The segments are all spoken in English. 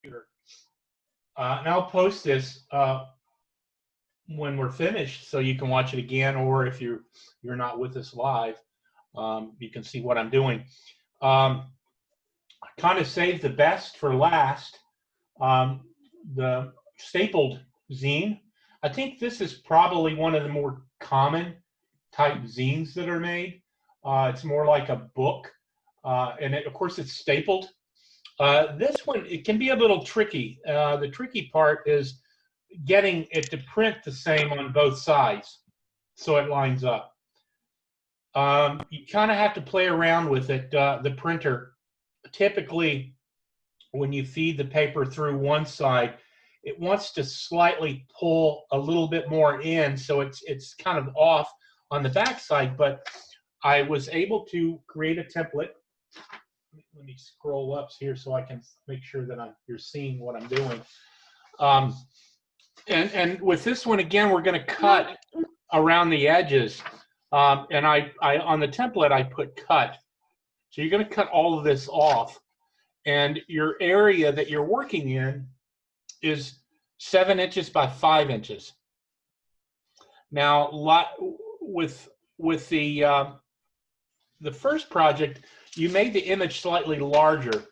computer. And I'll post this when we're finished, so you can watch it again, or if you're not with us live, you can see what I'm doing. I kind of saved the best for last. The stapled zine. I think this is probably one of the more common type zines that are made. It's more like a book, and of course it's stapled. This one, it can be a little tricky. The tricky part is getting it to print the same on both sides so it lines up. You kind of have to play around with it. The printer, typically, when you feed the paper through one side, it wants to slightly pull a little bit more in, so it's kind of off on the back side. But I was able to create a template. Let me scroll up here so I can make sure that you're seeing what I'm doing. And with this one, again, we're going to cut around the edges. And I on the template, I put cut. So you're going to cut all of this off. And your area that you're working in is 7 inches by 5 inches. Now, with the first project, you made the image slightly larger,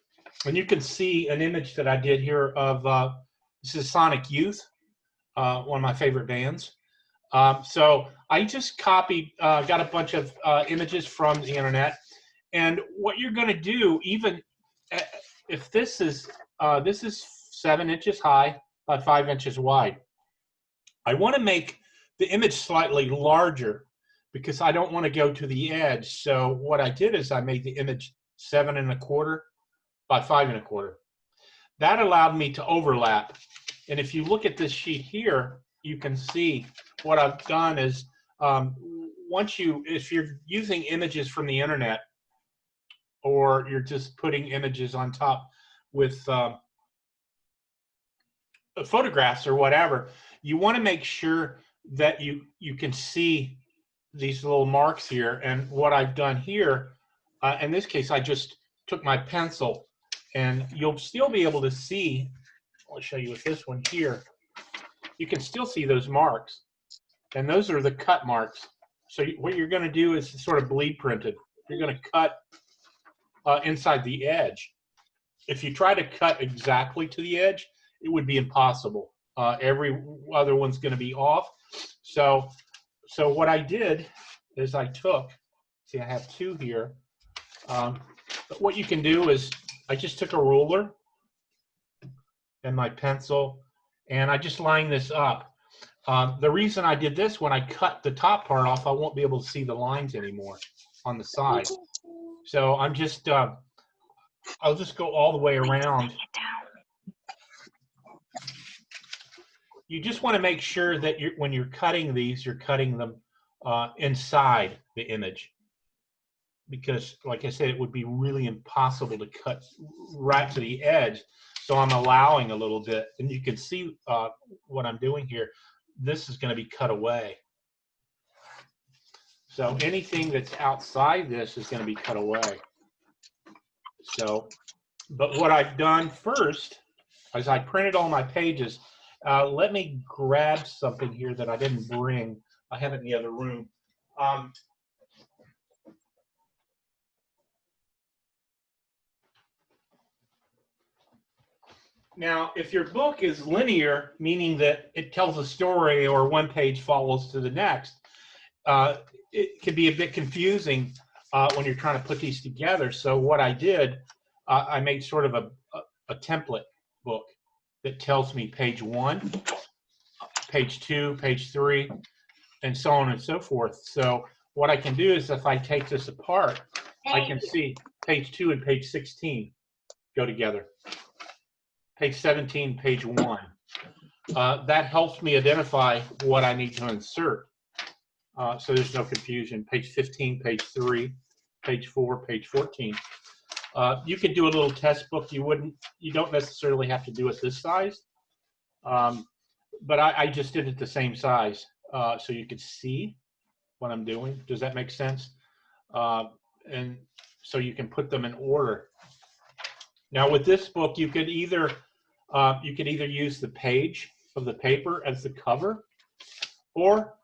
and you can see an image that I did here of this is Sonic Youth, one of my favorite bands. So I just copied, got a bunch of images from the internet, and what you're going to do, even if this is 7 inches high by 5 inches wide, I want to make the image slightly larger because I don't want to go to the edge. So what I did is I made the image 7 1/4 by 5 1/4. That allowed me to overlap. And if you look at this sheet here, you can see what I've done is if you're using images from the internet, or you're just putting images on top with photographs or whatever, you want to make sure that you can see these little marks here. And what I've done here, in this case, I just took my pencil, and you'll still be able to see, I'll show you with this one here, you can still see those marks. And those are the cut marks. So what you're going to do is sort of bleed printed. You're going to cut inside the edge. If you try to cut exactly to the edge, it would be impossible. Every other one's going to be off. So what I did is I took, see I have two here. But what you can do is I just took a ruler and my pencil, and I just lined this up. The reason I did this, when I cut the top part off, I won't be able to see the lines anymore on the side. So I'm just, I'll just go all the way around. You just want to make sure that when you're cutting these, you're cutting them inside the image. Because, like I said, it would be really impossible to cut right to the edge. So I'm allowing a little bit. And you can see what I'm doing here. This is going to be cut away. So anything that's outside this is going to be cut away. So, but what I've done first is I printed all my pages. Let me grab something here that I didn't bring. I have it in the other room. Now, if your book is linear, meaning that it tells a story or one page follows to the next, it can be a bit confusing when you're trying to put these together. So what I did, I made sort of a template book that tells me page 1, page 2, page 3, and so on and so forth. So what I can do is if I take this apart, I can see page 2 and page 16 go together. Page 17, page 1. That helps me identify what I need to insert. So there's no confusion. Page 15, page 3, page 4, page 14. You could do a little test book. You don't necessarily have to do it this size. But I just did it the same size so you could see what I'm doing. Does that make sense? And so you can put them in order. Now with this book, you could either You could either use the page of the paper as the cover, or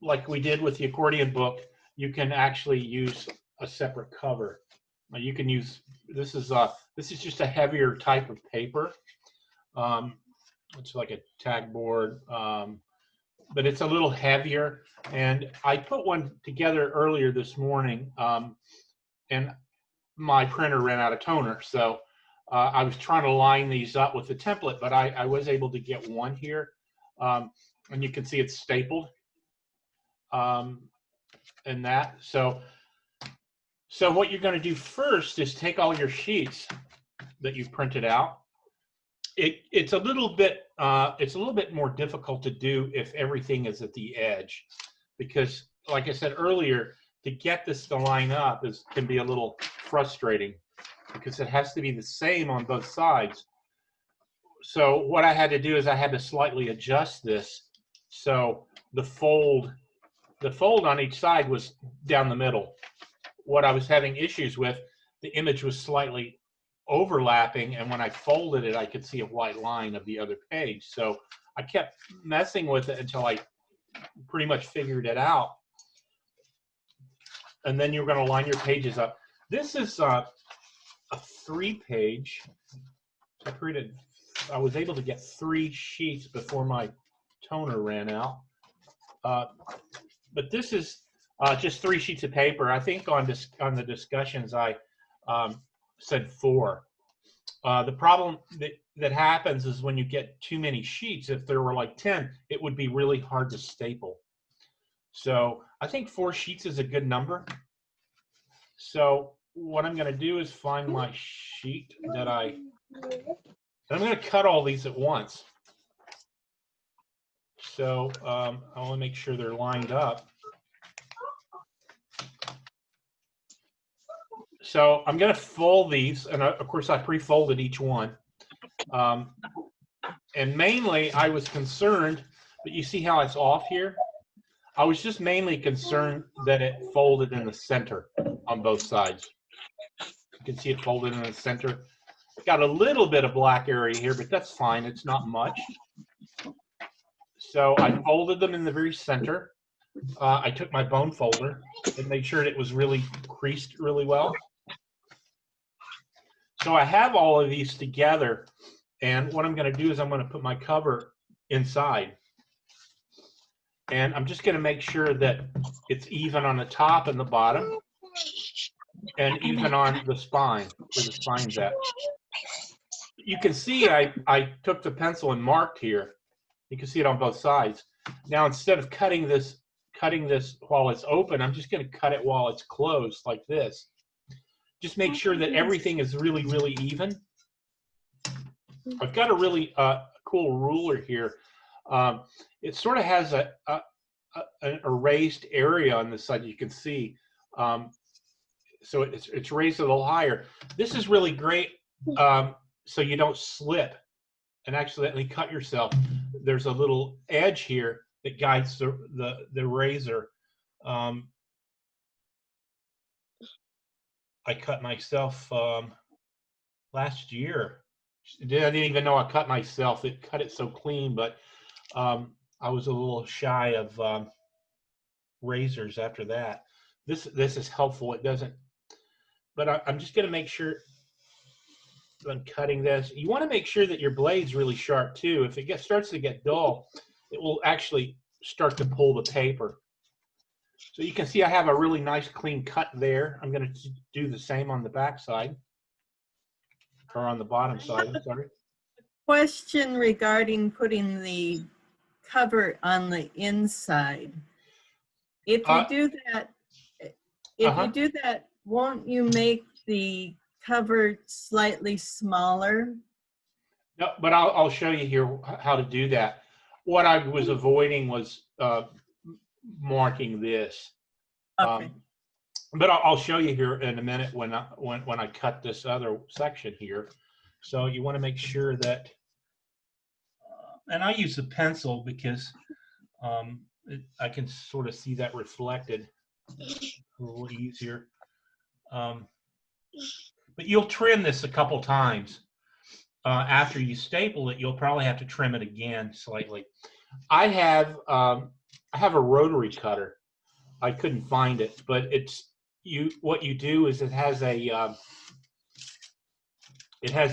like we did with the accordion book, you can actually use a separate cover. You can use, this is just a heavier type of paper. It's like a tag board, but it's a little heavier. And I put one together earlier this morning, and my printer ran out of toner. So I was trying to line these up with the template, but I was able to get one here. And you can see it's stapled. And that. So what you're going to do first is take all your sheets that you've printed out. It's a little bit more difficult to do if everything is at the edge, because like I said earlier, to get this to line up can be a little frustrating because it has to be the same on both sides. So what I had to do is I had to slightly adjust this so the fold on each side was down the middle. What I was having issues with, the image was slightly overlapping, and when I folded it, I could see a white line of the other page. So I kept messing with it until I pretty much figured it out. And then you're going to line your pages up. This is a 3-page. I was able to get 3 sheets before my toner ran out. But this is just 3 sheets of paper. I think on the discussions I said 4. The problem that happens is when you get too many sheets, if there were like 10, it would be really hard to staple. So I think 4 sheets is a good number. So what I'm going to do is find my sheet that I'm going to cut all these at once. So I want to make sure they're lined up. So I'm going to fold these, and of course I pre-folded each one. And mainly I was concerned, but you see how it's off here? I was just mainly concerned that it folded in the center on both sides. You can see it folded in the center. Got a little bit of black area here, but that's fine. It's not much. So I folded them in the very center. I took my bone folder and made sure that it was really creased really well. So I have all of these together, and what I'm going to do is I'm going to put my cover inside. And I'm just going to make sure that it's even on the top and the bottom, and even on the spine, where the spine's at. You can see I took the pencil and marked here. You can see it on both sides. Now, instead of cutting this while it's open, I'm just going to cut it while it's closed like this. Just make sure that everything is really, really even. I've got a really cool ruler here. It sort of has an erased area on the side you can see. So it's raised a little higher. This is really great so you don't slip and accidentally cut yourself. There's a little edge here that guides the razor. I cut myself last year. I didn't even know I cut myself. It cut it so clean, but I was a little shy of razors after that. This is helpful. It doesn't, but I'm just going to make sure I'm cutting this. You want to make sure that your blade's really sharp too. If it starts to get dull, it will actually start to pull the paper. So you can see I have a really nice clean cut there. I'm going to do the same on the back side, or on the bottom side, I'm sorry. Question regarding putting the cover on the inside. If you do that, won't you make the cover slightly smaller? No, but I'll show you here how to do that. What I was avoiding was marking this. Okay. But I'll show you here in a minute when I cut this other section here. So you want to make sure that, and I use a pencil because I can sort of see that reflected a little easier. But you'll trim this a couple times. after you staple it, you'll probably have to trim it again slightly. I have a rotary cutter. I couldn't find it, but what you do is it has a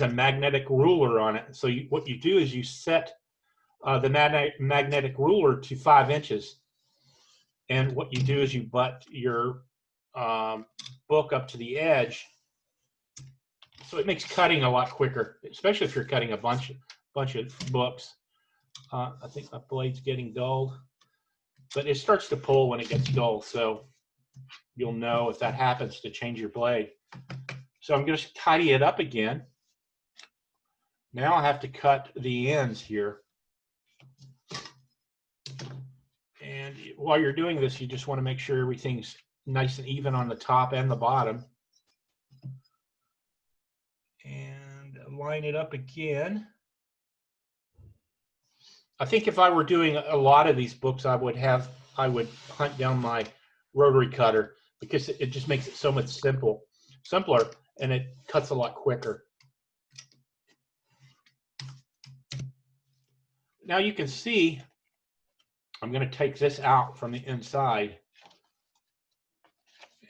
magnetic ruler on it. So what you do is you set the magnetic ruler to 5 inches, and what you do is you butt your book up to the edge, so it makes cutting a lot quicker, especially if you're cutting a bunch of books. I think my blade's getting dulled, but it starts to pull when it gets dull, so you'll know if that happens to change your blade. So I'm going to tidy it up again. Now I have to cut the ends here. And while you're doing this, you just want to make sure everything's nice and even on the top and the bottom. And line it up again. I think if I were doing a lot of these books, I would hunt down my rotary cutter, because it just makes it so much simpler, and it cuts a lot quicker. Now you can see I'm going to take this out from the inside,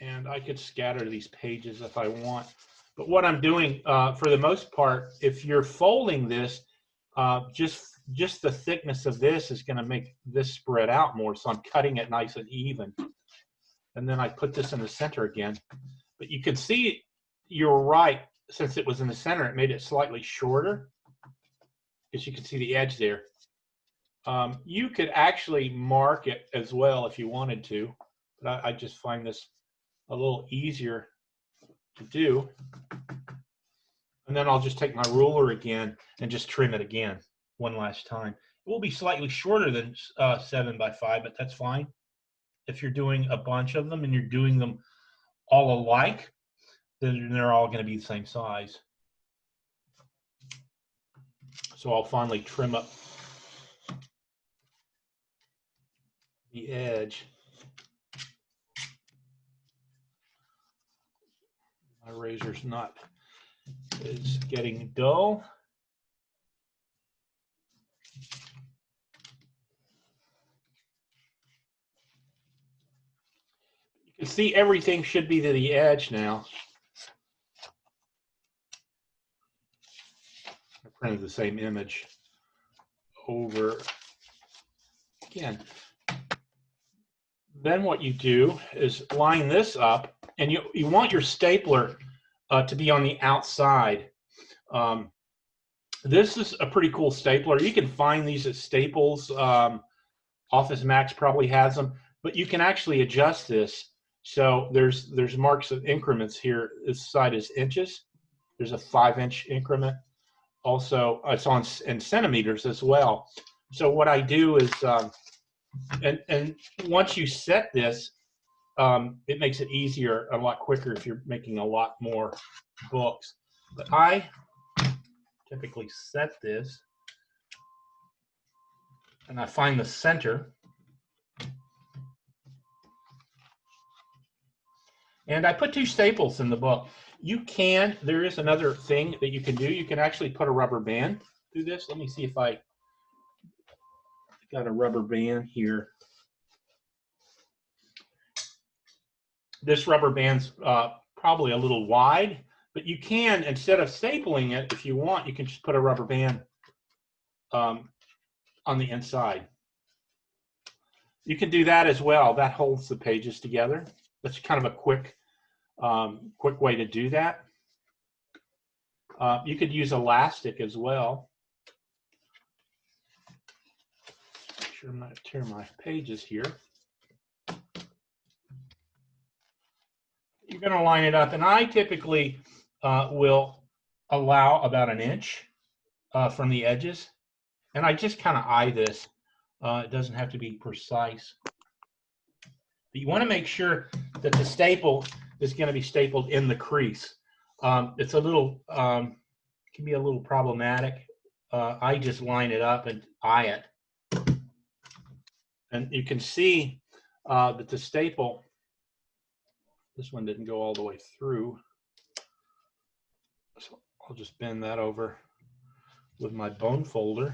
and I could scatter these pages if I want. But what I'm doing, for the most part, if you're folding this, just the thickness of this is going to make this spread out more. So I'm cutting it nice and even. And then I put this in the center again. But you can see, you're right, since it was in the center, it made it slightly shorter, because you can see the edge there. You could actually mark it as well if you wanted to, but I just find this a little easier to do. And then I'll just take my ruler again and just trim it again one last time. It will be slightly shorter than 7 by 5, but that's fine. If you're doing a bunch of them and you're doing them all alike, then they're all going to be the same size. So I'll finally trim up the edge. My razor's not, is getting dull. You can see everything should be to the edge now. I printed the same image over again. Then what you do is line this up, and you want your stapler to be on the outside. This is a pretty cool stapler. You can find these at Staples. Office Max probably has them, but you can actually adjust this. So there's marks of increments here. This side is inches. There's a 5-inch increment. Also, it's in centimeters as well. So what I do is, and once you set this, it makes it easier, a lot quicker if you're making a lot more books. But I typically set this, and I find the center, and I put 2 staples in the book. There is another thing that you can do. You can actually put a rubber band through this. Let me see if I got a rubber band here. This rubber band's probably a little wide, but you can, instead of stapling it, if you want, you can just put a rubber band on the inside. You can do that as well. That holds the pages together. That's kind of a quick way to do that. You could use elastic as well. Make sure I'm not tearing my pages here. You're going to line it up, and I typically will allow about 1 inch from the edges, and I just kind of eye this. It doesn't have to be precise, but you want to make sure that the staple is going to be stapled in the crease. It's a little can be a little problematic. I just line it up and eye it, and you can see that the staple, this one didn't go all the way through, so I'll just bend that over. with my bone folder.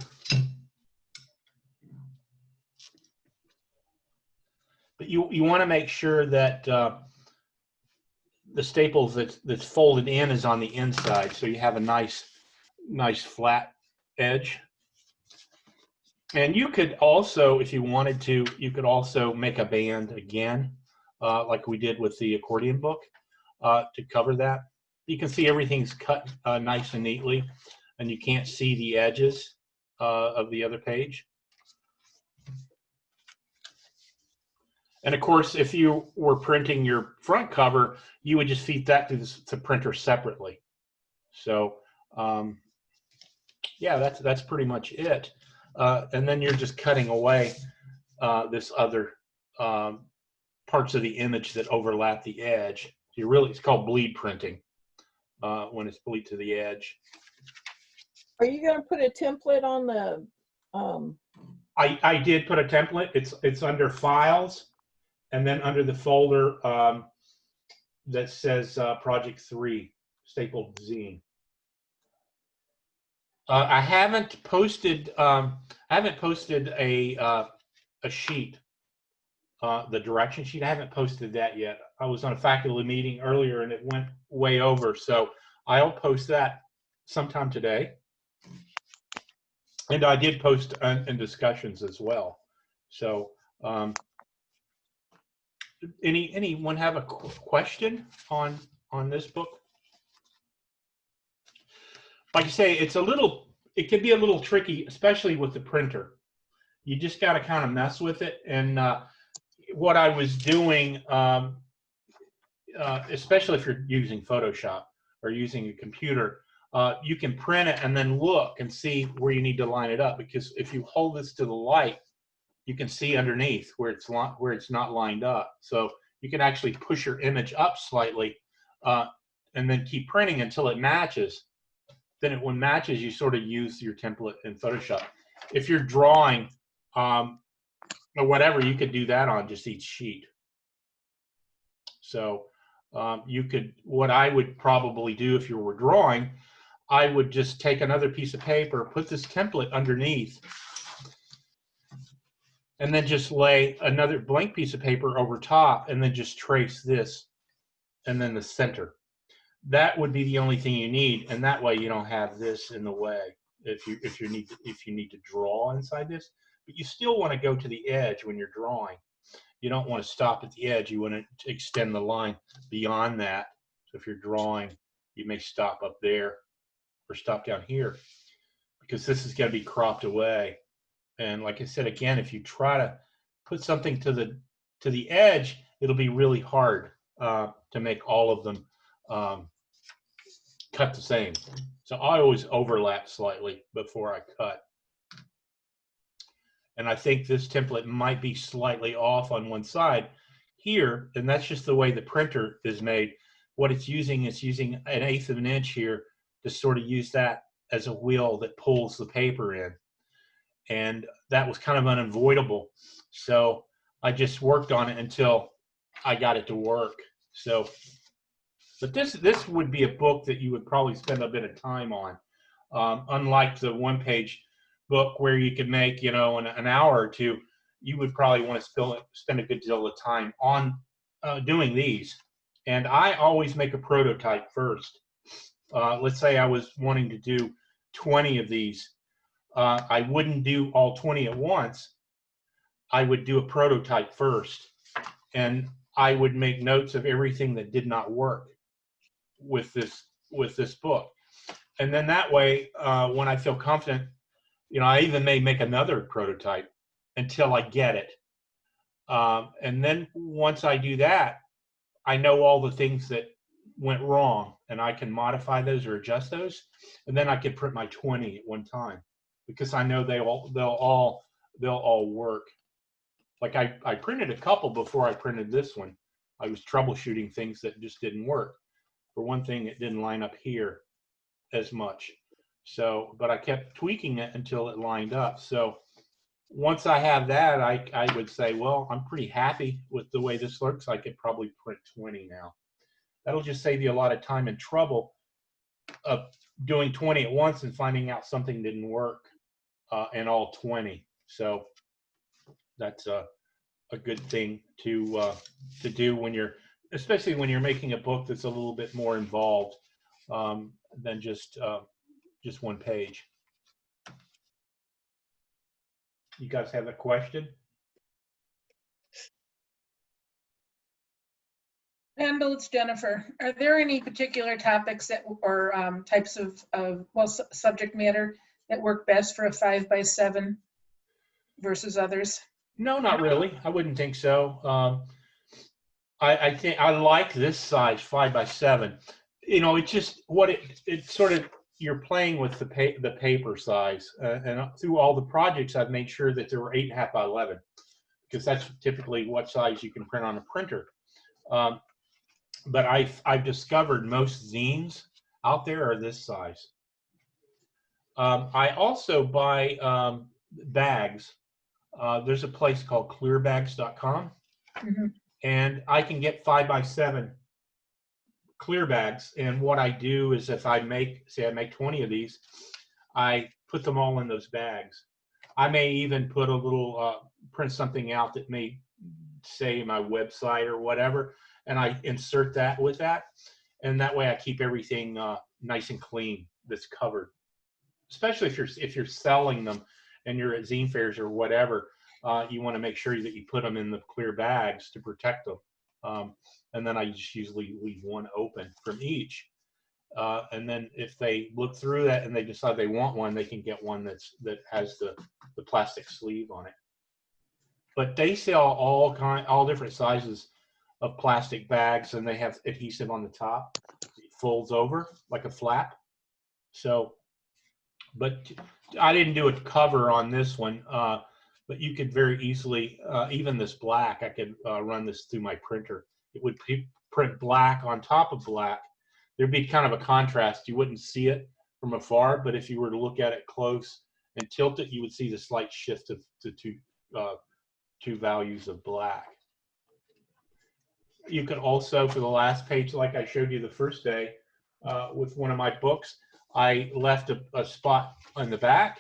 But you want to make sure that the staples that's folded in is on the inside, so you have a nice flat edge. And you could also, if you wanted to, you could also make a band again, like we did with the accordion book, to cover that. You can see everything's cut nice and neatly, and you can't see the edges of the other page. And of course, if you were printing your front cover, you would just feed that to the printer separately. So yeah, that's pretty much it. And then you're just cutting away this other parts of the image that overlap the edge. It's called bleed printing when it's bleed to the edge. Are you going to put a template on the? I did put a template. It's under Files, and then under the folder that says Project 3, Stapled Zine. I haven't posted a sheet, the direction sheet. I haven't posted that yet. I was on a faculty meeting earlier and it went way over, so I'll post that sometime today. And I did post in discussions as well. So anyone have a question on this book? Like I say, it can be a little tricky, especially with the printer. You just got to kind of mess with it. And what I was doing, especially if you're using Photoshop or using a computer, you can print it and then look and see where you need to line it up. Because if you hold this to the light, you can see underneath where it's not lined up. So you can actually push your image up slightly and then keep printing until it matches. Then when it matches, you sort of use your template in Photoshop. If you're drawing or whatever, you could do that on just each sheet. So what I would probably do if you were drawing, I would just take another piece of paper, put this template underneath, and then just lay another blank piece of paper over top, and then just trace this, and then the center. That would be the only thing you need, and that way you don't have this in the way if you need to draw inside this. But you still want to go to the edge when you're drawing. You don't want to stop at the edge. You want to extend the line beyond that. So if you're drawing, you may stop up there or stop down here, because this is going to be cropped away. And like I said, again, if you try to put something to the edge, it'll be really hard to make all of them cut the same. So I always overlap slightly before I cut. And I think this template might be slightly off on one side here, and that's just the way the printer is made. What it's using is using 1/8 of an inch here to sort of use that as a wheel that pulls the paper in. And that was kind of unavoidable. So I just worked on it until I got it to work. So, but this would be a book that you would probably spend a bit of time on, unlike the one-page book where you could make, in an hour or two. You would probably want to spend a good deal of time on doing these. And I always make a prototype first. Let's say I was wanting to do 20 of these. I wouldn't do all 20 at once. I would do a prototype first, and I would make notes of everything that did not work with this book. And then that way, when I feel confident, I even may make another prototype until I get it. And then once I do that, I know all the things that went wrong, and I can modify those or adjust those, and then I can print my 20 at one time, because I know they'll all work. Like I printed a couple before I printed this one. I was troubleshooting things that just didn't work. For one thing, it didn't line up here as much. So, but I kept tweaking it until it lined up. So once I have that, I would say, well, I'm pretty happy with the way this looks. I could probably print 20 now. That'll just save you a lot of time and trouble of doing 20 at once and finding out something didn't work in all 20. So that's a good thing to do when you're, especially when you're making a book that's a little bit more involved than just one page. You guys have a question? Randall, it's Jennifer. Are there any particular topics that, or types of subject matter that work best for a 5x7 versus others? No, not really. I wouldn't think so. I think I like this size 5x7. You know, it's just what it's sort of, you're playing with the paper size, and through all the projects, I've made sure that there were 8.5 by 11, because that's typically what size you can print on a printer. But I've discovered most zines out there are this size. I also buy bags. There's a place called clearbags.com, and I can get 5x7 clear bags. And what I do is, if I make 20 of these, I put them all in those bags. I may even put a little print something out that may say my website or whatever, and I insert that with that, and that way I keep everything nice and clean that's covered. Especially if you're selling them and you're at zine fairs or whatever, you want to make sure that you put them in the clear bags to protect them. And then I just usually leave one open from each. And then if they look through that and they decide they want one, they can get one that has the plastic sleeve on it. But they sell all different sizes of plastic bags, and they have adhesive on the top. It folds over like a flap. So, but I didn't do a cover on this one, but you could very easily, even this black, I could run this through my printer. It would print black on top of black. There'd be kind of a contrast. You wouldn't see it from afar, but if you were to look at it close and tilt it, you would see the slight shift of the two values of black. You could also, for the last page, like I showed you the first day with one of my books, I left a spot on the back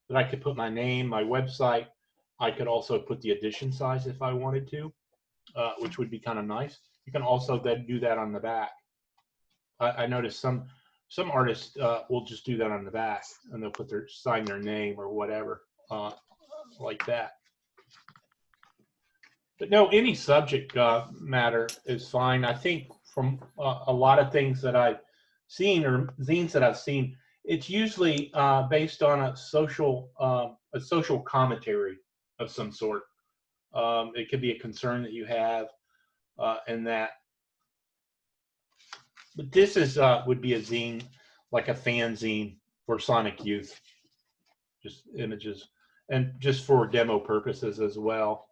that I could put my name, my website. I could also put the edition size if I wanted to, which would be kind of nice. You can also then do that on the back. I noticed some artists will just do that on the back, and they'll sign their name or whatever like that. But no, any subject matter is fine. I think from a lot of things that I've seen, or zines that I've seen, it's usually based on a social commentary of some sort. It could be a concern that you have, and that. But this is would be a zine, like a fanzine for Sonic Youth, just images, and just for demo purposes as well.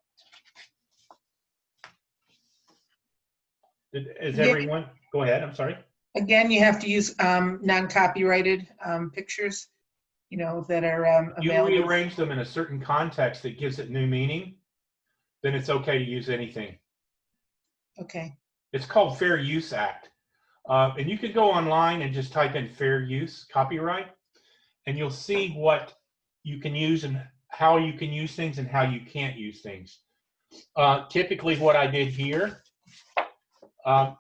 Is everyone? Go ahead. I'm sorry. Again, you have to use non-copyrighted pictures, you know, that are available. You rearrange them in a certain context that gives it new meaning, then it's okay to use anything. Okay. It's called Fair Use Act. And you could go online and just type in fair use copyright, and you'll see what you can use and how you can use things and how you can't use things. Typically what I did here,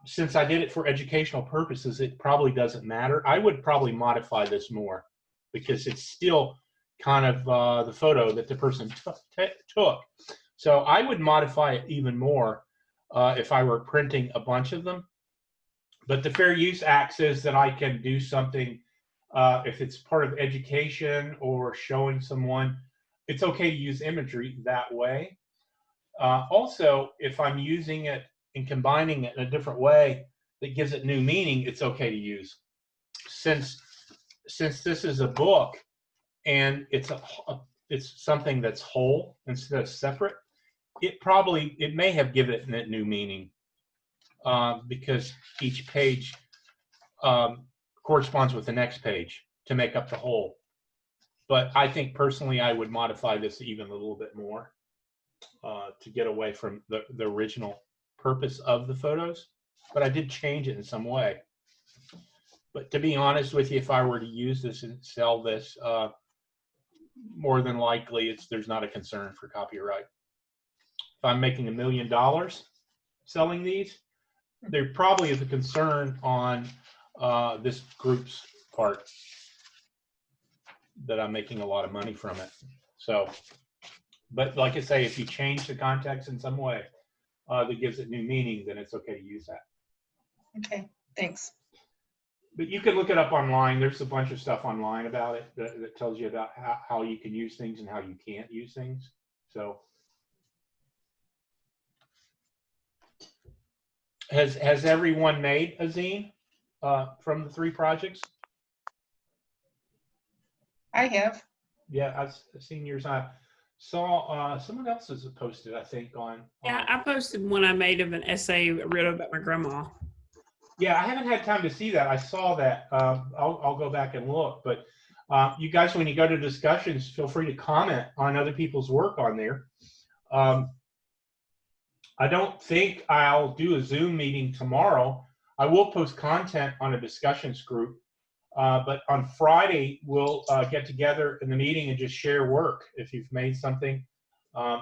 since I did it for educational purposes, it probably doesn't matter. I would probably modify this more because it's still kind of the photo that the person took. So I would modify it even more if I were printing a bunch of them. But the Fair Use Act says that I can do something if it's part of education or showing someone. It's okay to use imagery that way. Also, if I'm using it and combining it in a different way that gives it new meaning, it's okay to use. Since this is a book and it's something that's whole instead of separate, it may have given it new meaning because each page corresponds with the next page to make up the whole. But I think personally I would modify this even a little bit more to get away from the original purpose of the photos, but I did change it in some way. But to be honest with you, if I were to use this and sell this, more than likely there's not a concern for copyright. If I'm making $1 million selling these, there probably is a concern on this group's part that I'm making a lot of money from it. So, but like I say, if you change the context in some way that gives it new meaning, then it's okay to use that. Okay, thanks. But you can look it up online. There's a bunch of stuff online about it that tells you about how you can use things and how you can't use things. So has everyone made a zine from the 3 projects? I have. Yeah, I've seen yours. I saw someone else has posted, I think, on. Yeah, I posted one I made of an essay I wrote about my grandma. Yeah, I haven't had time to see that. I saw that. I'll go back and look. But you guys, when you go to discussions, feel free to comment on other people's work on there. I don't think I'll do a Zoom meeting tomorrow. I will post content on a discussions group. But on Friday, we'll get together in the meeting and just share work. If you've made something,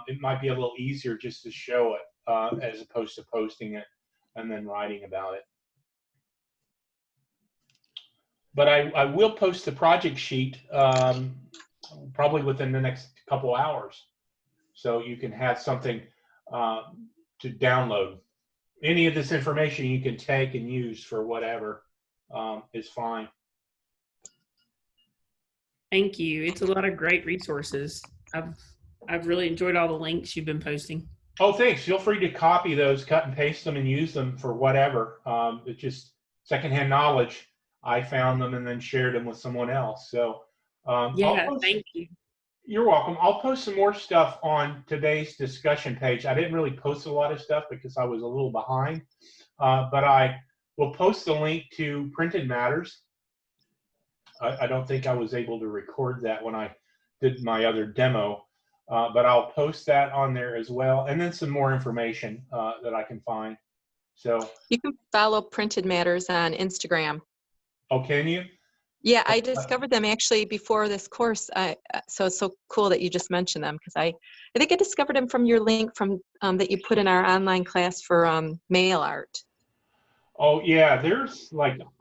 it might be a little easier just to show it as opposed to posting it and then writing about it. But I will post the project sheet probably within the next couple hours. So you can have something to download. Any of this information you can take and use for whatever is fine. Thank you. It's a lot of great resources. I've really enjoyed all the links you've been posting. Oh, thanks. Feel free to copy those, cut and paste them, and use them for whatever. It's just secondhand knowledge. I found them and then shared them with someone else. So Yeah, thank you. You're welcome. I'll post some more stuff on today's discussion page. I didn't really post a lot of stuff because I was a little behind, but I will post the link to Printed Matters. I don't think I was able to record that when I did my other demo, but I'll post that on there as well, and then some more information that I can find. So you can follow Printed Matters on Instagram. Oh, can you? Yeah, I discovered them actually before this course. So it's so cool that you just mentioned them, because I think I discovered them from your link from that you put in our online class for mail art. Oh yeah, there's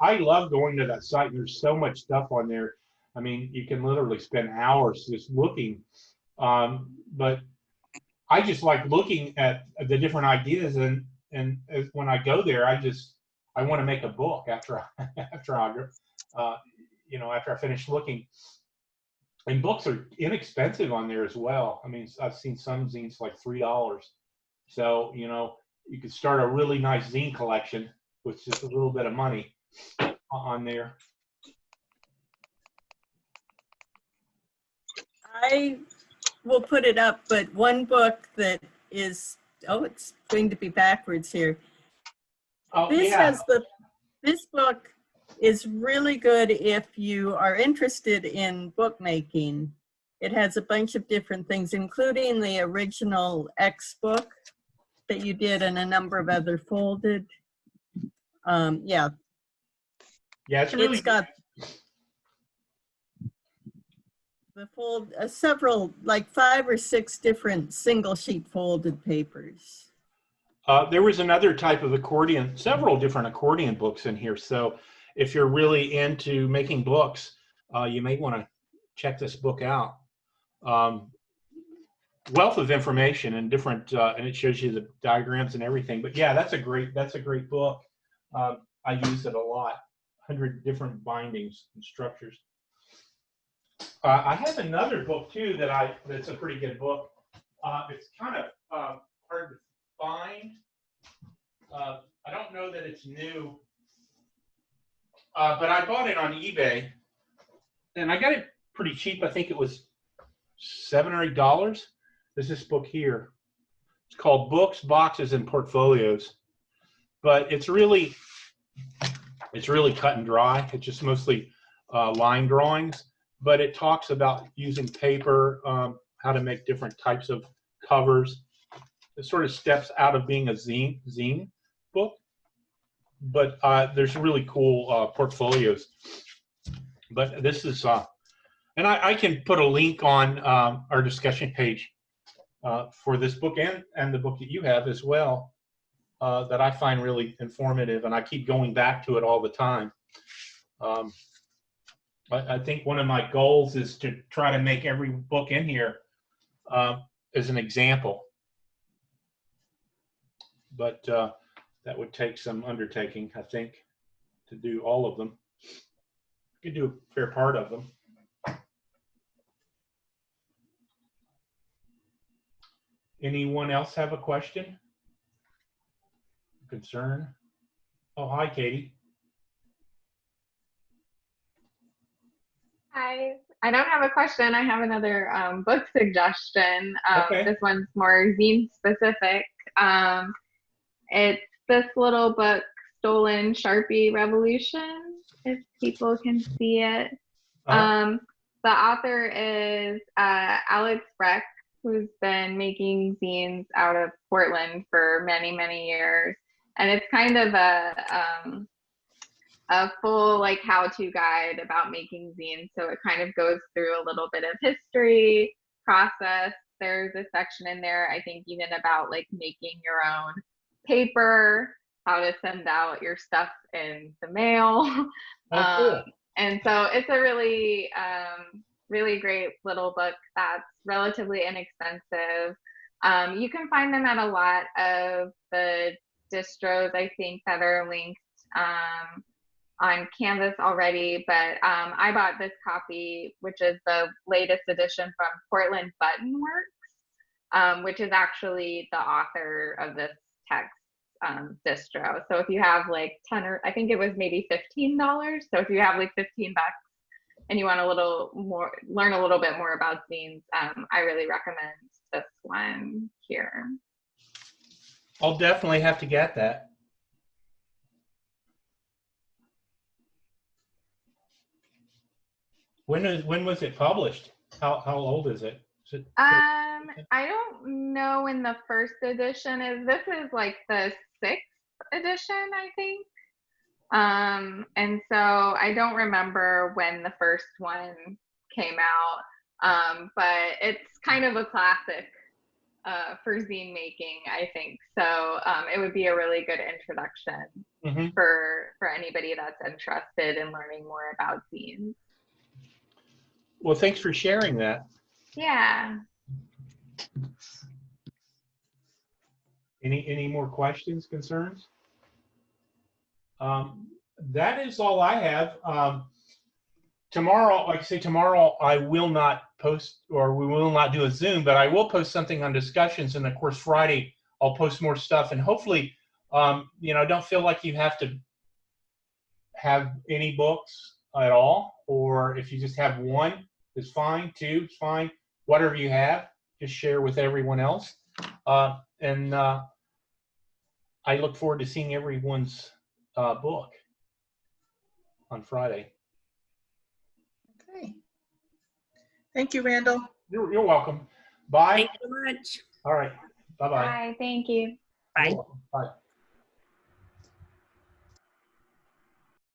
I love going to that site. There's so much stuff on there. I mean, you can literally spend hours just looking. But I just like looking at the different ideas, and when I go there, I want to make a book after after I finish looking. And books are inexpensive on there as well. I mean, I've seen some zines like $3. So you could start a really nice zine collection with just a little bit of money on there. I will put it up, but one book that is, it's going to be backwards here. Oh, This yeah. this book is really good if you are interested in bookmaking. It has a bunch of different things, including the original X book that you did and a number of other folded. Yeah, it's really. It's got the several, like 5 or 6 different single sheet folded papers. There was another type of accordion, several different accordion books in here. So if you're really into making books, you may want to check this book out. Wealth of information and different, and it shows you the diagrams and everything. But yeah, that's a great book. I use it a lot. 100 different bindings and structures. I have another book too that's a pretty good book. It's kind of hard to find. I don't know that it's new, but I bought it on eBay, and I got it pretty cheap. I think it was $7 or $8. There's this book here. It's called Books, Boxes, and Portfolios, but it's really cut and dry. It's just mostly line drawings, but it talks about using paper, how to make different types of covers. It sort of steps out of being a zine book. but there's really cool portfolios. But this is, and I can put a link on our discussion page for this book and the book that you have as well, that I find really informative, and I keep going back to it all the time. I think one of my goals is to try to make every book in here as an example, but that would take some undertaking, I think, to do all of them. You can do a fair part of them. Anyone else have a question? Concern? Oh, hi, Katie. Hi. I don't have a question. I have another book suggestion. Okay. This one's more zine specific. It's this little book, Stolen Sharpie Revolution, if people can see it. The author is Alex Breck, who's been making zines out of Portland for many, many years. And it's kind of a full like how-to guide about making zines. So it kind of goes through a little bit of history, process. There's a section in there, I think, even about like making your own paper, how to send out your stuff in the mail. Cool. And so it's a really, really great little book that's relatively inexpensive. You can find them at a lot of the distros, I think, that are linked on Canvas already, but I bought this copy, which is the latest edition from Portland Button Works, which is actually the author of this text distro. So if you have like 10 or I think it was maybe $15. So if you have like $15 and you want a little more, learn a little bit more about zines, I really recommend this one here. I'll definitely have to get that. When was it published? How old is it? I don't know when the first edition is. This is like the 6th edition, I think. And so I don't remember when the first one came out, but it's kind of a classic for zine making, I think. So it would be a really good introduction for anybody that's interested in learning more about zines. Well, thanks for sharing that. Yeah. Any more questions, concerns? That is all I have. Tomorrow, like I say, tomorrow I will not post, or we will not do a Zoom, but I will post something on discussions, and of course Friday I'll post more stuff, and hopefully, don't feel like you have to have any books at all, or if you just have one, it's fine. 2 is fine. Whatever you have, just share with everyone else. And I look forward to seeing everyone's book on Friday. Okay. Thank you, Randall. You're welcome. Bye. Thank you so much. All right. Bye-bye. Bye. Thank you. Bye. You're welcome. Bye.